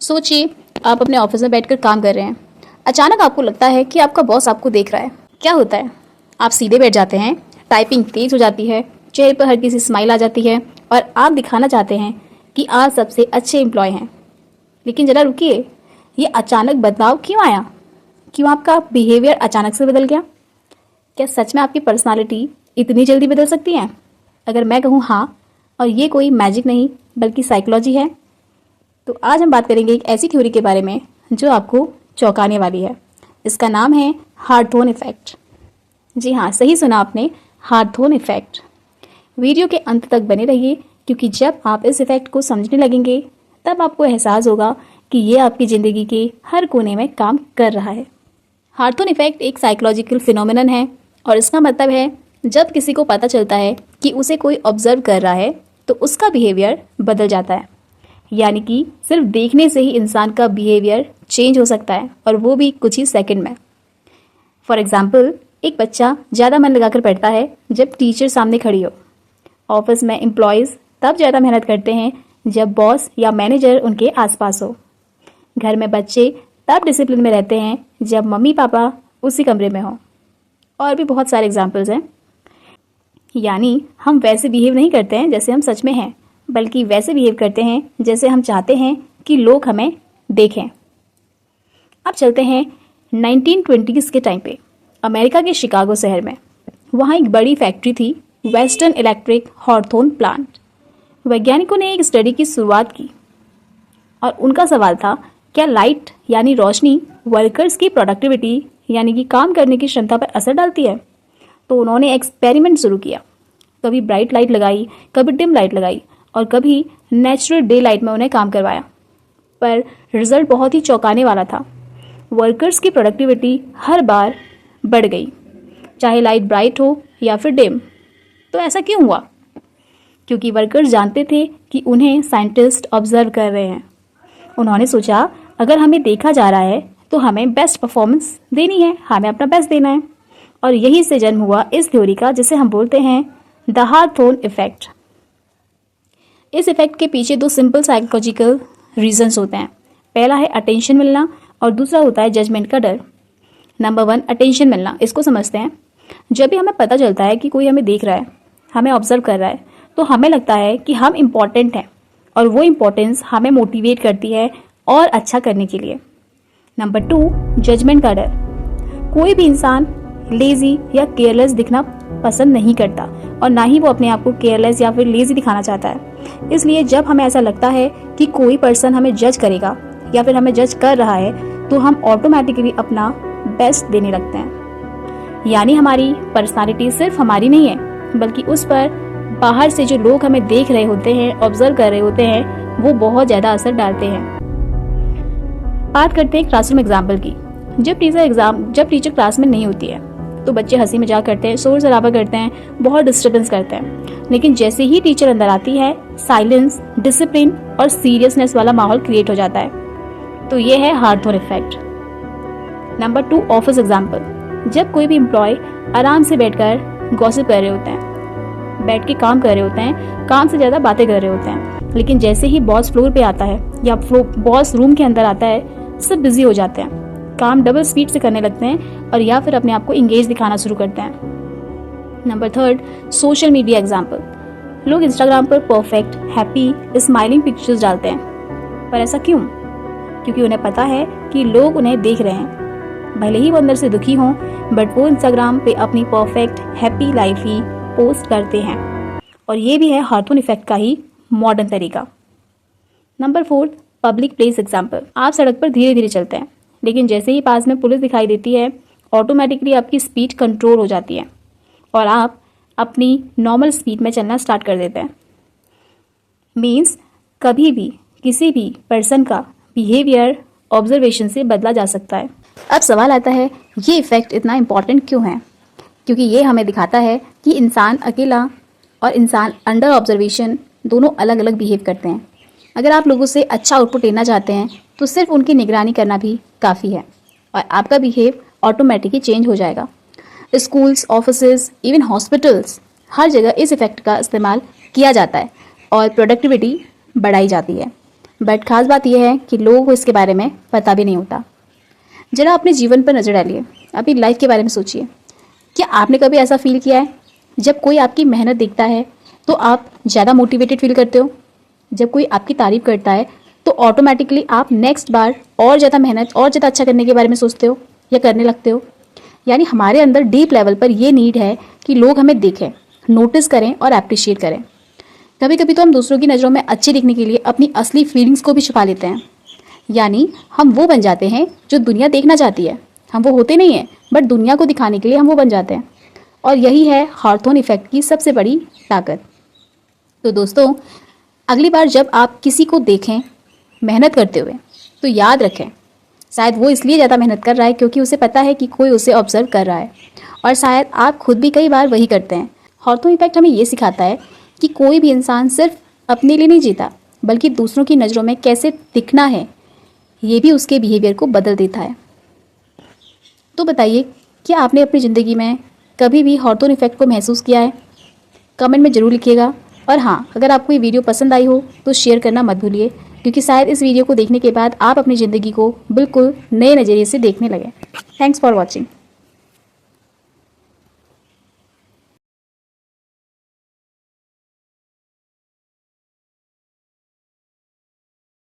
सोचिए, आप अपने ऑफिस में बैठकर काम कर रहे हैं। अचानक आपको लगता है कि आपका बॉस आपको देख रहा है। क्या होता है? आप सीधे बैठ जाते हैं, टाइपिंग तेज हो जाती है, चेहरे पर हल्की सी स्माइल आ जाती है और आप दिखाना चाहते हैं कि आप सबसे अच्छे एम्प्लॉय हैं। लेकिन ज़रा रुकिए, ये अचानक बदलाव क्यों आया? क्यों आपका बिहेवियर अचानक से बदल गया? क्या सच में आपकी पर्सनालिटी इतनी जल्दी बदल सकती है? अगर मैं कहूँ हाँ, और ये कोई मैजिक नहीं बल्कि साइकोलॉजी है, तो आज हम बात करेंगे एक ऐसी थ्योरी के बारे में जो आपको चौंकाने वाली है। इसका नाम है हार्थोन इफेक्ट। जी हाँ, सही सुना आपने, हार्थोन इफेक्ट। वीडियो के अंत तक बने रहिए, क्योंकि जब आप इस इफेक्ट को समझने लगेंगे तब आपको एहसास होगा कि ये आपकी ज़िंदगी के हर कोने में काम कर रहा है। हार्थोन इफेक्ट एक साइकोलॉजिकल फिनोमिनन है और इसका मतलब है जब किसी को पता चलता है कि उसे कोई ऑब्जर्व कर रहा है तो उसका बिहेवियर बदल जाता है। यानी कि सिर्फ देखने से ही इंसान का बिहेवियर चेंज हो सकता है, और वो भी कुछ ही सेकंड में। फॉर एग्जाम्पल, एक बच्चा ज़्यादा मन लगाकर पढ़ता है जब टीचर सामने खड़ी हो। ऑफिस में एम्प्लॉयज़ तब ज़्यादा मेहनत करते हैं जब बॉस या मैनेजर उनके आसपास हो। घर में बच्चे तब डिसिप्लिन में रहते हैं जब मम्मी पापा उसी कमरे में हों। और भी बहुत सारे एग्जाम्पल्स हैं। यानी हम वैसे बिहेव नहीं करते हैं जैसे हम सच में हैं, बल्कि वैसे बिहेव करते हैं जैसे हम चाहते हैं कि लोग हमें देखें। अब चलते हैं 1920s के टाइम पे, अमेरिका के शिकागो शहर में। वहाँ एक बड़ी फैक्ट्री थी, वेस्टर्न इलेक्ट्रिक हॉर्थोन प्लांट। वैज्ञानिकों ने एक स्टडी की शुरुआत की और उनका सवाल था, क्या लाइट यानी रोशनी वर्कर्स की प्रोडक्टिविटी यानी कि काम करने की क्षमता पर असर डालती है? तो उन्होंने एक्सपेरिमेंट शुरू किया। कभी ब्राइट लाइट लगाई, कभी डिम लाइट लगाई और कभी नेचुरल डे लाइट में उन्हें काम करवाया। पर रिजल्ट बहुत ही चौंकाने वाला था। वर्कर्स की प्रोडक्टिविटी हर बार बढ़ गई, चाहे लाइट ब्राइट हो या फिर डिम। तो ऐसा क्यों हुआ? क्योंकि वर्कर्स जानते थे कि उन्हें साइंटिस्ट ऑब्जर्व कर रहे हैं। उन्होंने सोचा, अगर हमें देखा जा रहा है तो हमें बेस्ट परफॉर्मेंस देनी है, हमें अपना बेस्ट देना है। और यही से जन्म हुआ इस थ्योरी का, जिसे हम बोलते हैं द हार्थोन इफेक्ट। इस इफेक्ट के पीछे दो सिंपल साइकोलॉजिकल रीजंस होते हैं। पहला है अटेंशन मिलना और दूसरा होता है जजमेंट का डर। नंबर 1, अटेंशन मिलना। इसको समझते हैं। जब भी हमें पता चलता है कि कोई हमें देख रहा है, हमें ऑब्जर्व कर रहा है, तो हमें लगता है कि हम इम्पॉर्टेंट हैं और वो इम्पोर्टेंस हमें मोटिवेट करती है और अच्छा करने के लिए। नंबर 2, जजमेंट का डर। कोई भी इंसान लेजी या केयरलेस दिखना पसंद नहीं करता और ना ही वो अपने आप को केयरलेस या फिर लेजी दिखाना चाहता है। इसलिए जब हमें ऐसा लगता है कि कोई पर्सन हमें जज करेगा या फिर हमें जज कर रहा है, तो हम ऑटोमेटिकली अपना बेस्ट देने लगते हैं। यानी हमारी पर्सनालिटी सिर्फ हमारी नहीं है, बल्कि उस पर बाहर से जो लोग हमें देख रहे होते हैं, ऑब्जर्व कर रहे होते हैं, वो बहुत ज़्यादा असर डालते हैं। बात करते हैं क्लासरूम एग्जाम्पल की। जब टीचर क्लास में नहीं होती है तो बच्चे हंसी मजाक करते हैं, शोर शराबा करते हैं, बहुत डिस्टर्बेंस करते हैं। लेकिन जैसे ही टीचर अंदर आती है, साइलेंस, डिसिप्लिन और सीरियसनेस वाला माहौल क्रिएट हो जाता है। तो ये है हार्थोन इफेक्ट। Number 2, office example. जब कोई भी एम्प्लॉय आराम से बैठकर गॉसिप कर रहे होते हैं, बैठ के काम कर रहे होते हैं, काम से ज़्यादा बातें कर रहे होते हैं, लेकिन जैसे ही बॉस फ्लोर पे आता है या बॉस रूम के अंदर आता है, सब बिजी हो जाते हैं, काम डबल स्पीड से करने लगते हैं और या फिर अपने आप को इंगेज दिखाना शुरू करते हैं। Number 3, social media example. लोग इंस्टाग्राम पर परफेक्ट, हैप्पी, स्माइलिंग पिक्चर्स डालते हैं। पर ऐसा क्यों? क्योंकि उन्हें पता है कि लोग उन्हें देख रहे हैं। भले ही वो अंदर से दुखी हों, बट वो इंस्टाग्राम पे अपनी परफेक्ट, हैप्पी लाइफ ही पोस्ट करते हैं। और ये भी है हार्थोन इफेक्ट का ही मॉडर्न तरीका। Number 4, public place example. आप सड़क पर धीरे धीरे चलते हैं, लेकिन जैसे ही पास में पुलिस दिखाई देती है, ऑटोमेटिकली आपकी स्पीड कंट्रोल हो जाती है और आप अपनी नॉर्मल स्पीड में चलना स्टार्ट कर देते हैं। मीन्स कभी भी किसी भी पर्सन का बिहेवियर ऑब्जर्वेशन से बदला जा सकता है। अब सवाल आता है, ये इफेक्ट इतना इम्पॉर्टेंट क्यों है? क्योंकि ये हमें दिखाता है कि इंसान अकेला और इंसान अंडर ऑब्जर्वेशन दोनों अलग अलग बिहेव करते हैं। अगर आप लोगों से अच्छा आउटपुट लेना चाहते हैं तो सिर्फ उनकी निगरानी करना भी काफ़ी है और आपका बिहेव ऑटोमेटिकली चेंज हो जाएगा। स्कूल्स, ऑफिसेज, इवन हॉस्पिटल्स, हर जगह इस इफेक्ट का इस्तेमाल किया जाता है और प्रोडक्टिविटी बढ़ाई जाती है। बट खास बात यह है कि लोगों को इसके बारे में पता भी नहीं होता। जरा अपने जीवन पर नज़र डालिए, अपनी लाइफ के बारे में सोचिए। क्या आपने कभी ऐसा फील किया है जब कोई आपकी मेहनत देखता है तो आप ज़्यादा मोटिवेटेड फील करते हो? जब कोई आपकी तारीफ करता है तो ऑटोमेटिकली आप नेक्स्ट बार और ज़्यादा मेहनत और ज़्यादा अच्छा करने के बारे में सोचते हो या करने लगते हो। यानी हमारे अंदर डीप लेवल पर ये नीड है कि लोग हमें देखें, नोटिस करें और अप्रिशिएट करें। कभी कभी तो हम दूसरों की नज़रों में अच्छे दिखने के लिए अपनी असली फीलिंग्स को भी छुपा लेते हैं। यानी हम वो बन जाते हैं जो दुनिया देखना चाहती है। हम वो होते नहीं हैं, बट दुनिया को दिखाने के लिए हम वो बन जाते हैं। और यही है हॉर्थोन इफेक्ट की सबसे बड़ी ताकत। तो दोस्तों, अगली बार जब आप किसी को देखें मेहनत करते हुए तो याद रखें, शायद वो इसलिए ज़्यादा मेहनत कर रहा है क्योंकि उसे पता है कि कोई उसे ऑब्जर्व कर रहा है। और शायद आप खुद भी कई बार वही करते हैं। हॉर्थोन इफेक्ट हमें ये सिखाता है कि कोई भी इंसान सिर्फ अपने लिए नहीं जीता, बल्कि दूसरों की नज़रों में कैसे दिखना है, ये भी उसके बिहेवियर को बदल देता है। तो बताइए, क्या आपने अपनी ज़िंदगी में कभी भी हॉर्थोन इफेक्ट को महसूस किया है? कमेंट में ज़रूर लिखिएगा। और हाँ, अगर आपको ये वीडियो पसंद आई हो तो शेयर करना मत भूलिए, क्योंकि शायद इस वीडियो को देखने के बाद आप अपनी ज़िंदगी को बिल्कुल नए नज़रिए से देखने लगें। Thanks for watching.